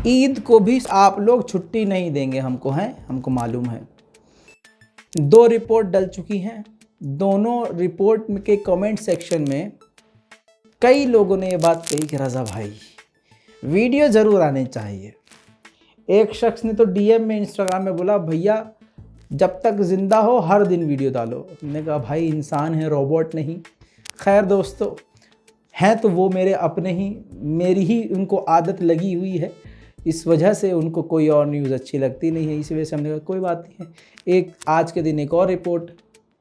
ईद को भी आप लोग छुट्टी नहीं देंगे हमको मालूम है। 2 रिपोर्ट डल चुकी हैं। दोनों रिपोर्ट के कमेंट सेक्शन में कई लोगों ने ये बात कही कि रज़ा भाई वीडियो ज़रूर आने चाहिए। एक शख्स ने तो डीएम में इंस्टाग्राम में बोला भैया जब तक ज़िंदा हो हर दिन वीडियो डालो। हमने कहा भाई इंसान है, रोबोट नहीं। खैर दोस्तों, हैं तो वो मेरे अपने ही, मेरी ही उनको आदत लगी हुई है, इस वजह से उनको कोई और न्यूज़ अच्छी लगती नहीं है। इसी वजह से हमने कहा कोई बात नहीं है, एक आज के दिन एक और रिपोर्ट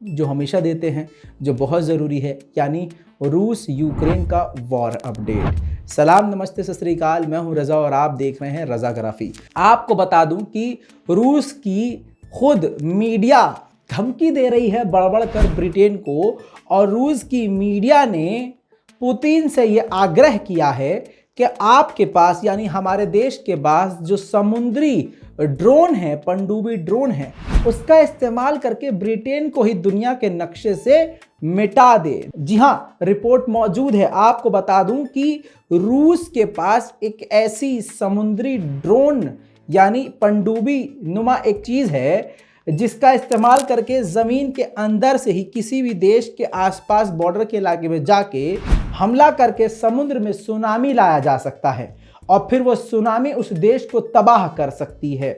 जो हमेशा देते हैं, जो बहुत ज़रूरी है, यानी रूस यूक्रेन का वॉर अपडेट। सलाम नमस्ते सत श्री अकाल, मैं हूं रज़ा और आप देख रहे हैं रज़ाग्राफी। आपको बता दूं कि रूस की खुद मीडिया धमकी दे रही है बढ़ कर ब्रिटेन को, और रूस की मीडिया ने पुतिन से ये आग्रह किया है कि आपके पास यानी हमारे देश के पास जो समुद्री ड्रोन है, पनडुब्बी ड्रोन है, उसका इस्तेमाल करके ब्रिटेन को ही दुनिया के नक्शे से मिटा दे। जी हाँ, रिपोर्ट मौजूद है। आपको बता दूं कि रूस के पास एक ऐसी समुद्री ड्रोन यानी पनडुब्बी नुमा एक चीज़ है जिसका इस्तेमाल करके ज़मीन के अंदर से ही किसी भी देश के आसपास बॉर्डर के इलाके में जाके हमला करके समुद्र में सुनामी लाया जा सकता है और फिर वो सुनामी उस देश को तबाह कर सकती है।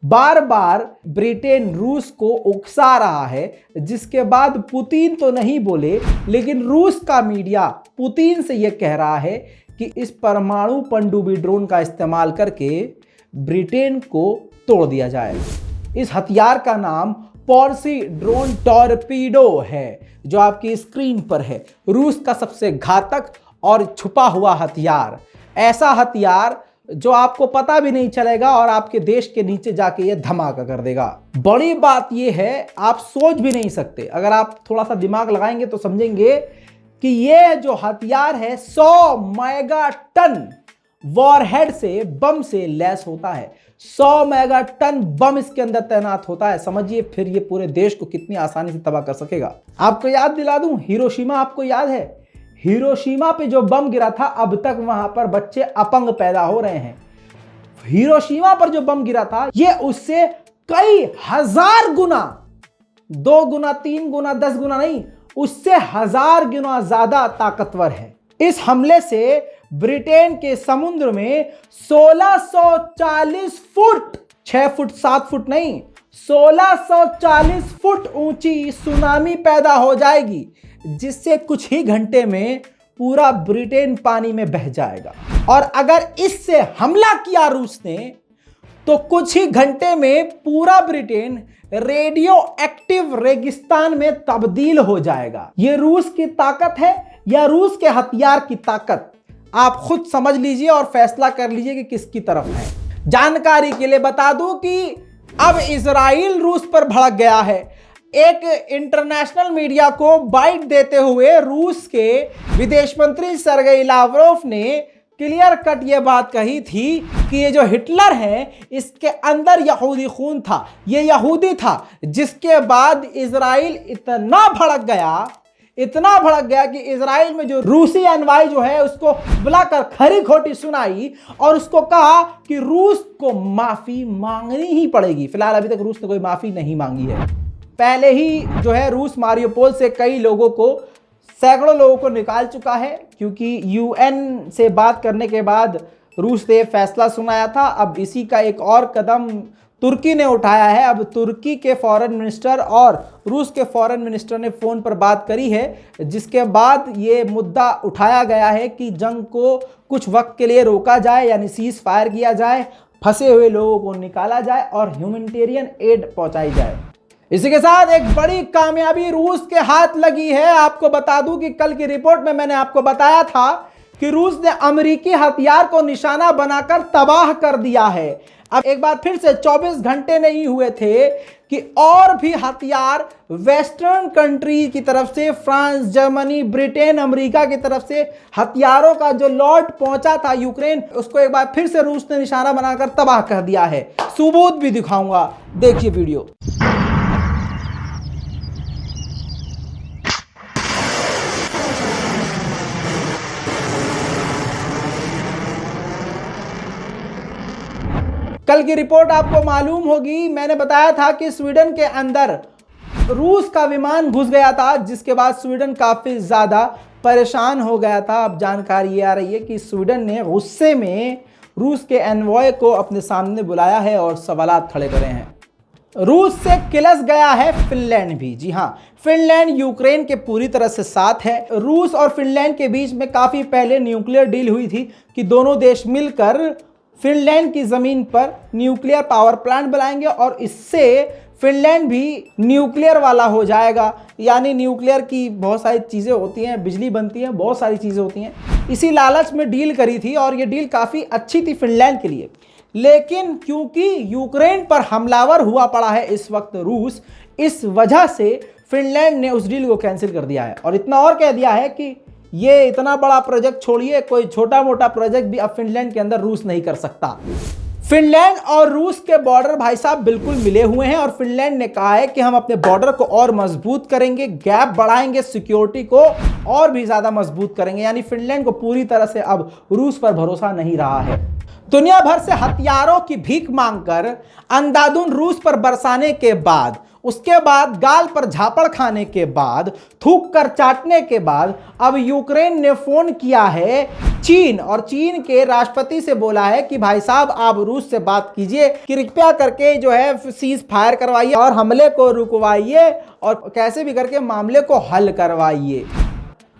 बार बार ब्रिटेन रूस को उकसा रहा है, जिसके बाद पुतिन तो नहीं बोले लेकिन रूस का मीडिया पुतिन से ये कह रहा है कि इस परमाणु पनडुब्बी ड्रोन का इस्तेमाल करके ब्रिटेन को तोड़ दिया जाए। इस हथियार का नाम पोर्सी-ड्रोन टॉर्पीडो है, जो आपकी स्क्रीन पर है। रूस का सबसे घातक और छुपा हुआ हथियार, ऐसा हथियार जो आपको पता भी नहीं चलेगा और आपके देश के नीचे जाके ये धमाका कर देगा। बड़ी बात ये है, आप सोच भी नहीं सकते, अगर आप थोड़ा सा दिमाग लगाएंगे तो समझेंगे कि ये जो हथियार है 100 मेगा टन वॉरहेड से, बम से लैस होता है। 100 मेगा टन बम इसके अंदर तैनात होता है। समझिए फिर ये पूरे देश को कितनी आसानी से तबाह कर सकेगा। आपको याद दिला दूं, हिरोशिमा आपको याद है? हिरोशिमा पे जो बम गिरा था, अब तक वहां पर बच्चे अपंग पैदा हो रहे हैं। हिरोशिमा पर जो बम गिरा था ये उससे कई हजार गुना, 2 गुना 3 गुना 10 गुना नहीं, उससे 1000 गुना ज्यादा ताकतवर है। इस हमले से ब्रिटेन के समुद्र में 1640 फुट, 6 फुट 7 फुट नहीं, 1640 फुट ऊंची सुनामी पैदा हो जाएगी, जिससे कुछ ही घंटे में पूरा ब्रिटेन पानी में बह जाएगा। और अगर इससे हमला किया रूस ने तो कुछ ही घंटे में पूरा ब्रिटेन रेडियो एक्टिव रेगिस्तान में तब्दील हो जाएगा। यह रूस की ताकत है या रूस के हथियार की ताकत? आप खुद समझ लीजिए और फैसला कर लीजिए कि किसकी तरफ है। जानकारी के लिए बता दूं कि अब इजराइल रूस पर भड़क गया है। एक इंटरनेशनल मीडिया को बाइट देते हुए रूस के विदेश मंत्री सर्गेई लावरोव ने क्लियर कट ये बात कही थी कि ये जो हिटलर है इसके अंदर यहूदी खून था, ये यहूदी था। जिसके बाद इजराइल इतना भड़क गया कि इजराइल में जो रूसी अनुयायी जो है उसको बुलाकर खरी खोटी सुनाई और उसको कहा कि रूस को माफी मांगनी ही पड़ेगी। फिलहाल अभी तक रूस ने कोई माफी नहीं मांगी है। पहले ही जो है रूस मारियोपोल से कई लोगों को, सैकड़ों लोगों को निकाल चुका है, क्योंकि यूएन से बात करने के बाद रूस ने फैसला सुनाया था। अब इसी का एक और कदम तुर्की ने उठाया है। अब तुर्की के फॉरेन मिनिस्टर और रूस के फॉरेन मिनिस्टर ने फ़ोन पर बात करी है, जिसके बाद ये मुद्दा उठाया गया है कि जंग को कुछ वक्त के लिए रोका जाए, यानी सीज फायर किया जाए, फंसे हुए लोगों को निकाला जाए और ह्यूमैनिटेरियन एड पहुंचाई जाए। इसी के साथ एक बड़ी कामयाबी रूस के हाथ लगी है। आपको बता दूं कि कल की रिपोर्ट में मैंने आपको बताया था कि रूस ने अमेरिकी हथियार को निशाना बनाकर तबाह कर दिया है। अब एक बार फिर से 24 घंटे नहीं हुए थे कि और भी हथियार वेस्टर्न कंट्री की तरफ से, फ्रांस, जर्मनी, ब्रिटेन, अमेरिका की तरफ से हथियारों का जो लॉट पहुंचा था यूक्रेन, उसको एक बार फिर से रूस ने निशाना बनाकर तबाह कर दिया है। सबूत भी दिखाऊंगा, देखिए वीडियो। कल की रिपोर्ट आपको मालूम होगी, मैंने बताया था कि स्वीडन के अंदर रूस का विमान घुस गया था, जिसके बाद स्वीडन काफी ज्यादा परेशान हो गया था। अब जानकारी ये आ रही है कि स्वीडन ने गुस्से में रूस के एनवॉय को अपने सामने बुलाया है और सवालात खड़े करे हैं। रूस से किलस गया है फिनलैंड भी। जी हां, फिनलैंड यूक्रेन के पूरी तरह से साथ है। रूस और फिनलैंड के बीच में काफी पहले न्यूक्लियर डील हुई थी कि दोनों देश मिलकर फिनलैंड की जमीन पर न्यूक्लियर पावर प्लांट बनाएंगे और इससे फिनलैंड भी न्यूक्लियर वाला हो जाएगा। यानी न्यूक्लियर की बहुत सारी चीज़ें होती हैं, बिजली बनती है, बहुत सारी चीज़ें होती हैं। इसी लालच में डील करी थी और ये डील काफ़ी अच्छी थी फिनलैंड के लिए। लेकिन क्योंकि यूक्रेन पर हमलावर हुआ पड़ा है इस वक्त रूस, इस वजह से फिनलैंड ने उस डील को कैंसिल कर दिया है और इतना और कह दिया है कि ये इतना बड़ा प्रोजेक्ट छोड़िए, कोई छोटा मोटा प्रोजेक्ट भी अब फिनलैंड के अंदर रूस नहीं कर सकता। फिनलैंड और रूस के बॉर्डर भाई साहब बिल्कुल मिले हुए हैं और फिनलैंड ने कहा है कि हम अपने बॉर्डर को और मजबूत करेंगे, गैप बढ़ाएंगे, सिक्योरिटी को और भी ज्यादा मजबूत करेंगे। यानी फिनलैंड को पूरी तरह से अब रूस पर भरोसा नहीं रहा है। दुनिया भर से हथियारों की भीख मांगकर अंधाधुंध रूस पर बरसाने के बाद, उसके बाद गाल पर झापड़ खाने के बाद, थूक कर चाटने के बाद अब यूक्रेन ने फोन किया है चीन और चीन के राष्ट्रपति से बोला है कि भाई साहब आप रूस से बात कीजिए, कृपया करके जो है सीज फायर करवाइए और हमले को रुकवाइए और कैसे भी करके मामले को हल करवाइए।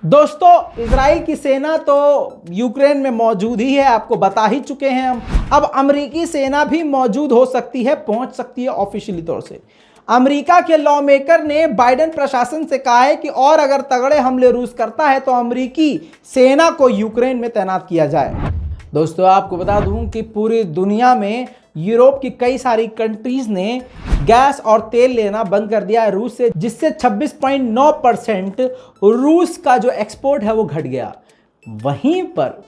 दोस्तों, इजराइल की सेना तो यूक्रेन में मौजूद ही है, आपको बता ही चुके हैं हम। अब अमेरिकी सेना भी मौजूद हो सकती है, पहुंच सकती है ऑफिशियली तौर से। अमेरिका के लॉ मेकर ने बाइडेन प्रशासन से कहा है कि और अगर तगड़े हमले रूस करता है तो अमेरिकी सेना को यूक्रेन में तैनात किया जाए। दोस्तों, आपको बता दूं कि पूरी दुनिया में यूरोप की कई सारी कंट्रीज ने गैस और तेल लेना बंद कर दिया है रूस से, जिससे 26.9% रूस का जो एक्सपोर्ट है वो घट गया। वहीं पर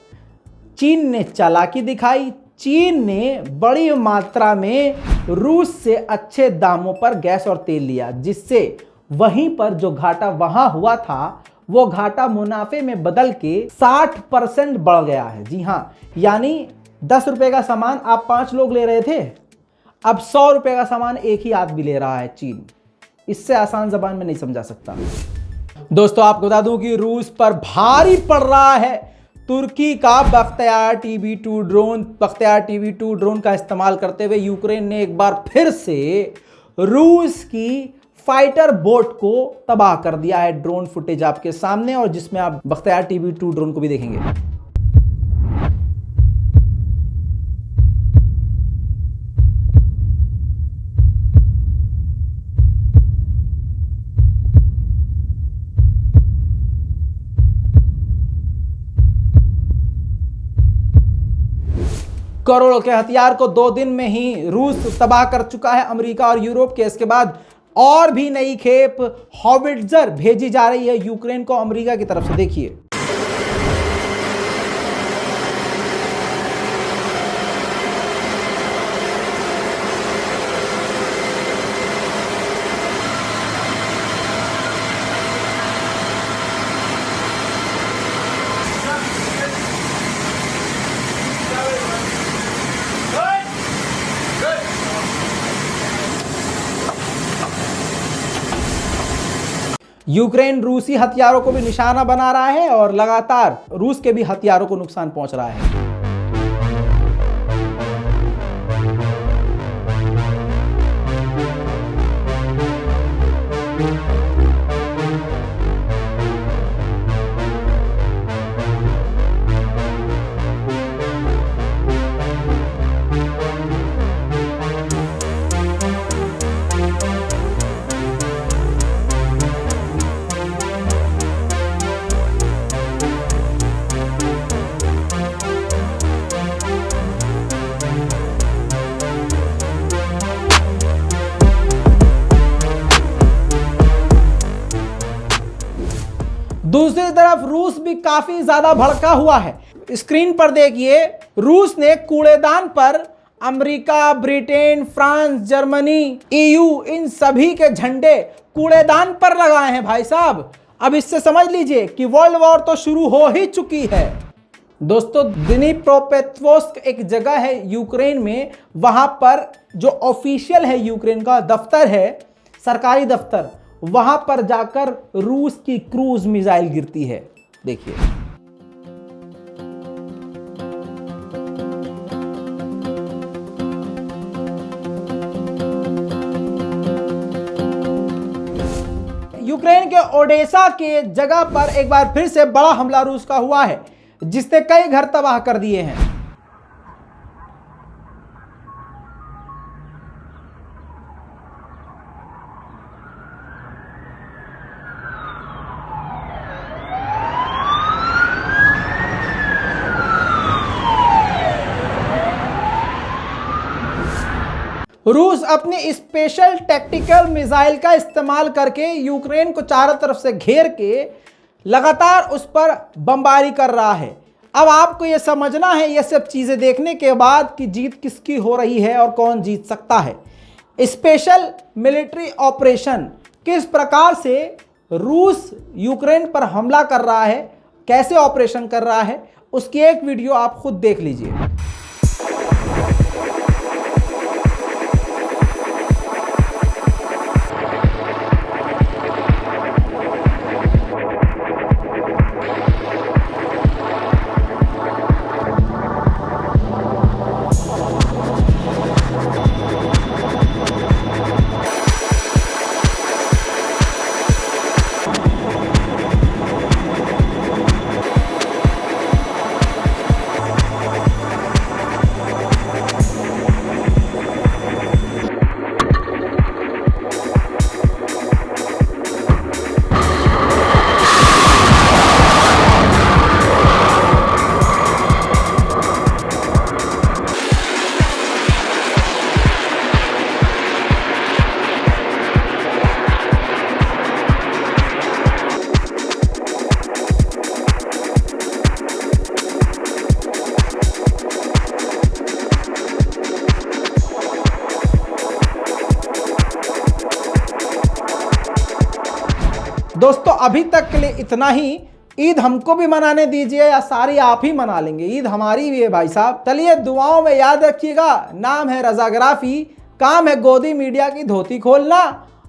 चीन ने चालाकी दिखाई। चीन ने बड़ी मात्रा में रूस से अच्छे दामों पर गैस और तेल लिया, जिससे वहीं पर जो घाटा वहां हुआ था वो घाटा मुनाफे में बदल के 60% बढ़ गया है। जी हां, यानी 10 रुपए का सामान आप 5 लोग ले रहे थे, अब 100 रुपए का सामान एक ही आदमी ले रहा है चीन। इससे आसान जबान में नहीं समझा सकता। दोस्तों, आपको बता दूं कि रूस पर भारी पड़ रहा है तुर्की का Bakhtiyar TB2 drone. Bakhtiyar TB2 drone का इस्तेमाल करते हुए यूक्रेन ने एक बार फिर से रूस की फाइटर बोट को तबाह कर दिया है। ड्रोन फुटेज आपके सामने, और जिसमें आप बख्तियार TB2 ड्रोन को भी देखेंगे। करोड़ों के हथियार को 2 दिन में ही रूस तबाह कर चुका है, अमेरिका और यूरोप के। इसके बाद और भी नई खेप हॉविट्जर भेजी जा रही है यूक्रेन को अमेरिका की तरफ से। देखिए, यूक्रेन रूसी हथियारों को भी निशाना बना रहा है और लगातार रूस के भी हथियारों को नुकसान पहुंच रहा है। दूसरी तरफ रूस भी काफी ज्यादा भड़का हुआ है। स्क्रीन पर देखिए, रूस ने कूड़ेदान पर America, Britain, France, Germany, EU इन सभी के झंडे कूड़ेदान पर लगाए हैं भाई साहब। अब इससे समझ लीजिए कि वर्ल्ड वॉर तो शुरू हो ही चुकी है। दोस्तों, द्नीप्रोपेत्रोव्स्क एक जगह है यूक्रेन में, वहां पर जो ऑफिशियल है यूक्रेन का दफ्तर है, सरकारी दफ्तर, वहां पर जाकर रूस की क्रूज मिसाइल गिरती है। देखिए, यूक्रेन के ओडेसा के जगह पर एक बार फिर से बड़ा हमला रूस का हुआ है, जिसने कई घर तबाह कर दिए हैं। रूस अपनी स्पेशल टैक्टिकल मिसाइल का इस्तेमाल करके यूक्रेन को चारों तरफ से घेर के लगातार उस पर बमबारी कर रहा है। अब आपको यह समझना है, यह सब चीज़ें देखने के बाद, कि जीत किसकी हो रही है और कौन जीत सकता है। स्पेशल मिलिट्री ऑपरेशन किस प्रकार से रूस यूक्रेन पर हमला कर रहा है, कैसे ऑपरेशन कर रहा है, उसकी एक वीडियो आप खुद देख लीजिए। दोस्तों, अभी तक के लिए इतना ही। ईद हमको भी मनाने दीजिए, या सारी आप ही मना लेंगे? ईद हमारी भी है भाई साहब। चलिए, दुआओं में याद रखिएगा। नाम है रज़ाग्राफी, काम है गोदी मीडिया की धोती खोलना।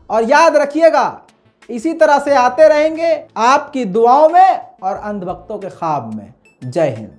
और याद रखिएगा, इसी तरह से आते रहेंगे आपकी दुआओं में और अंधभक्तों के ख्वाब में। जय हिंद।